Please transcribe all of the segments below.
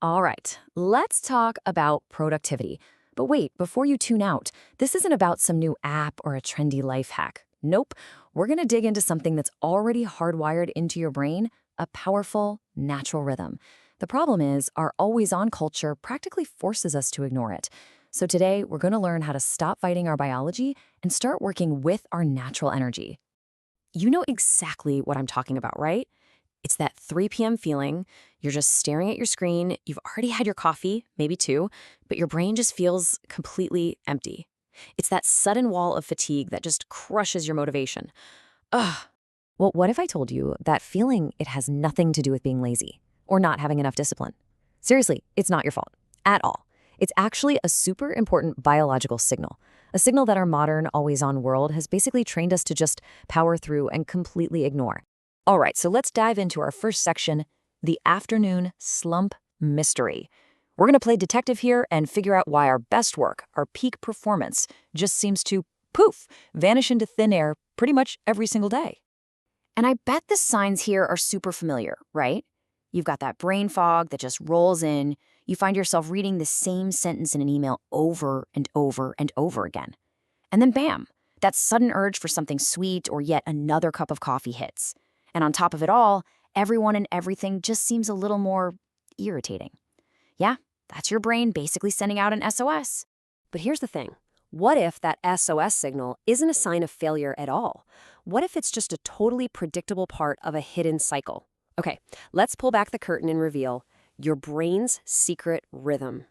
All right, let's talk about productivity. But wait, before you tune out, this isn't about some new app or a trendy life hack. Nope, we're going to dig into something that's already hardwired into your brain, a powerful, natural rhythm. The problem is, our always on culture practically forces us to ignore it. So today, we're going to learn how to stop fighting our biology and start working with our natural energy. You know exactly what I'm talking about, right? It's that 3 p.m. feeling. You're just staring at your screen. You've already had your coffee, maybe two, but your brain just feels completely empty. It's that sudden wall of fatigue that just crushes your motivation. Ugh. Well, what if I told you that feeling, it has nothing to do with being lazy or not having enough discipline? Seriously, it's not your fault at all. It's actually a super important biological signal, a signal that our modern, always-on world has basically trained us to just power through and completely ignore. All right, so let's dive into our first section, the afternoon slump mystery. We're going to play detective here and figure out why our best work, our peak performance, just seems to, poof, vanish into thin air pretty much every single day. And I bet the signs here are super familiar, right? You've got that brain fog that just rolls in. You find yourself reading the same sentence in an email over and over and over again. And then bam, that sudden urge for something sweet or yet another cup of coffee hits. And on top of it all, everyone and everything just seems a little more irritating. Yeah, that's your brain basically sending out an SOS. But here's the thing. What if that SOS signal isn't a sign of failure at all? What if it's just a totally predictable part of a hidden cycle? Okay, let's pull back the curtain and reveal your brain's secret rhythm.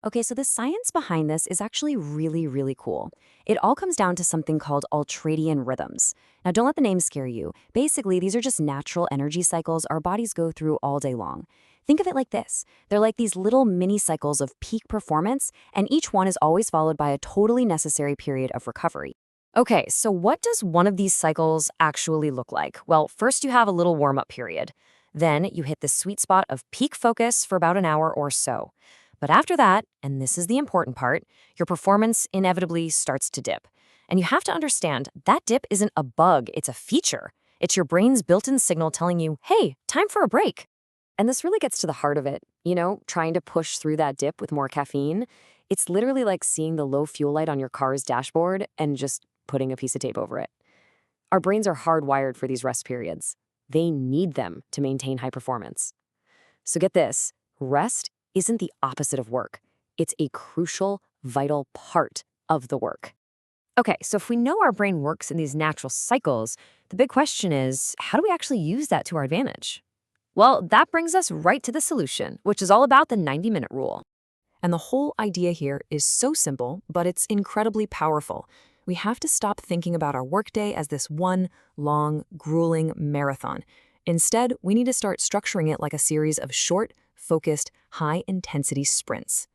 Okay, so the science behind this is actually really, really cool. It all comes down to something called ultradian rhythms. Now, don't let the name scare you. Basically, these are just natural energy cycles our bodies go through all day long. Think of it like this. They're like these little mini cycles of peak performance, and each one is always followed by a totally necessary period of recovery. Okay, so what does one of these cycles actually look like? Well, first you have a little warm-up period. Then you hit the sweet spot of peak focus for about an hour or so. But after that, and this is the important part, your performance inevitably starts to dip. And you have to understand, that dip isn't a bug, it's a feature. It's your brain's built-in signal telling you, hey, time for a break. And this really gets to the heart of it, trying to push through that dip with more caffeine. It's literally like seeing the low fuel light on your car's dashboard and just putting a piece of tape over it. Our brains are hardwired for these rest periods. They need them to maintain high performance. So get this, rest isn't the opposite of work. It's a crucial, vital part of the work. Okay, so if we know our brain works in these natural cycles, the big question is, how do we actually use that to our advantage? Well, that brings us right to the solution, which is all about the 90-minute rule. And the whole idea here is so simple, but it's incredibly powerful. We have to stop thinking about our workday as this one long, grueling marathon. Instead, we need to start structuring it like a series of short, focused, high-intensity sprints.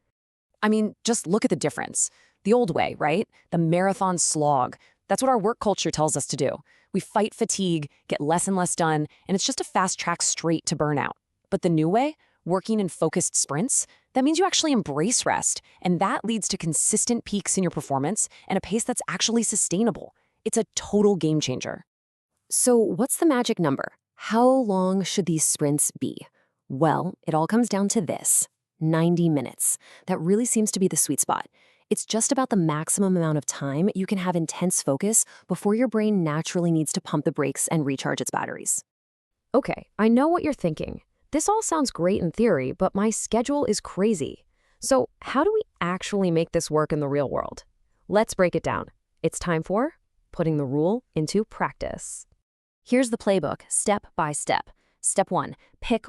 I mean, just look at the difference. The old way, right? The marathon slog. That's what our work culture tells us to do. We fight fatigue, get less and less done, and it's just a fast track straight to burnout. But the new way, working in focused sprints, that means you actually embrace rest, and that leads to consistent peaks in your performance and a pace that's actually sustainable. It's a total game changer. So what's the magic number? How long should these sprints be? Well, it all comes down to this, 90 minutes. That really seems to be the sweet spot. It's just about the maximum amount of time you can have intense focus before your brain naturally needs to pump the brakes and recharge its batteries. Okay, I know what you're thinking. This all sounds great in theory, but my schedule is crazy. So how do we actually make this work in the real world? Let's break it down. It's time for putting the rule into practice. Here's the playbook, step by step. Step 1, pick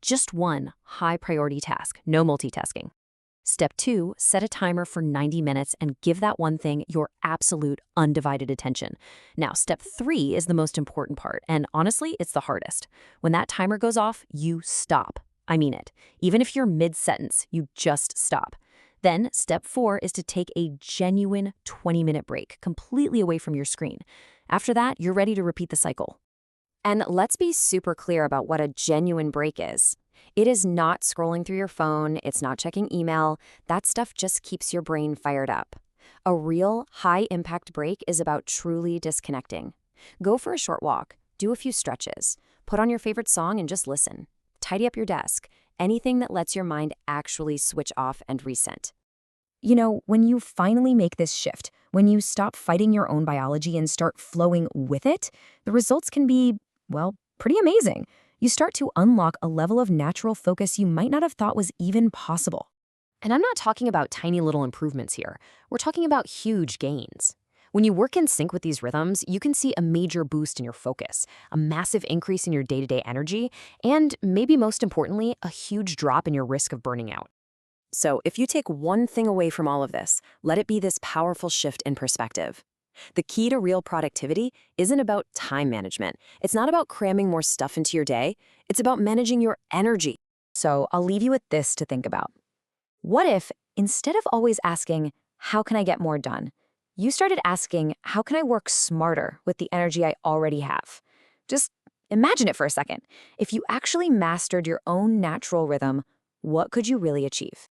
just one high-priority task, no multitasking. Step 2, set a timer for 90 minutes and give that one thing your absolute undivided attention. Now, step 3 is the most important part, and honestly, it's the hardest. When that timer goes off, you stop. I mean it. Even if you're mid-sentence, you just stop. Then, step 4 is to take a genuine 20-minute break, completely away from your screen. After that, you're ready to repeat the cycle. And let's be super clear about what a genuine break is. It is not scrolling through your phone, it's not checking email. That stuff just keeps your brain fired up. A real high-impact break is about truly disconnecting. Go for a short walk, do a few stretches, put on your favorite song and just listen. Tidy up your desk. anything that lets your mind actually switch off and reset. When you finally make this shift, when you stop fighting your own biology and start flowing with it, the results can be, well, pretty amazing. You start to unlock a level of natural focus you might not have thought was even possible. And I'm not talking about tiny little improvements here. We're talking about huge gains. When you work in sync with these rhythms, you can see a major boost in your focus, a massive increase in your day-to-day energy, and maybe most importantly, a huge drop in your risk of burning out. So if you take one thing away from all of this, let it be this powerful shift in perspective. The key to real productivity isn't about time management. It's not about cramming more stuff into your day. It's about managing your energy. So I'll leave you with this to think about. What if, instead of always asking, how can I get more done, you started asking, how can I work smarter with the energy I already have? Just imagine it for a second. If you actually mastered your own natural rhythm, what could you really achieve?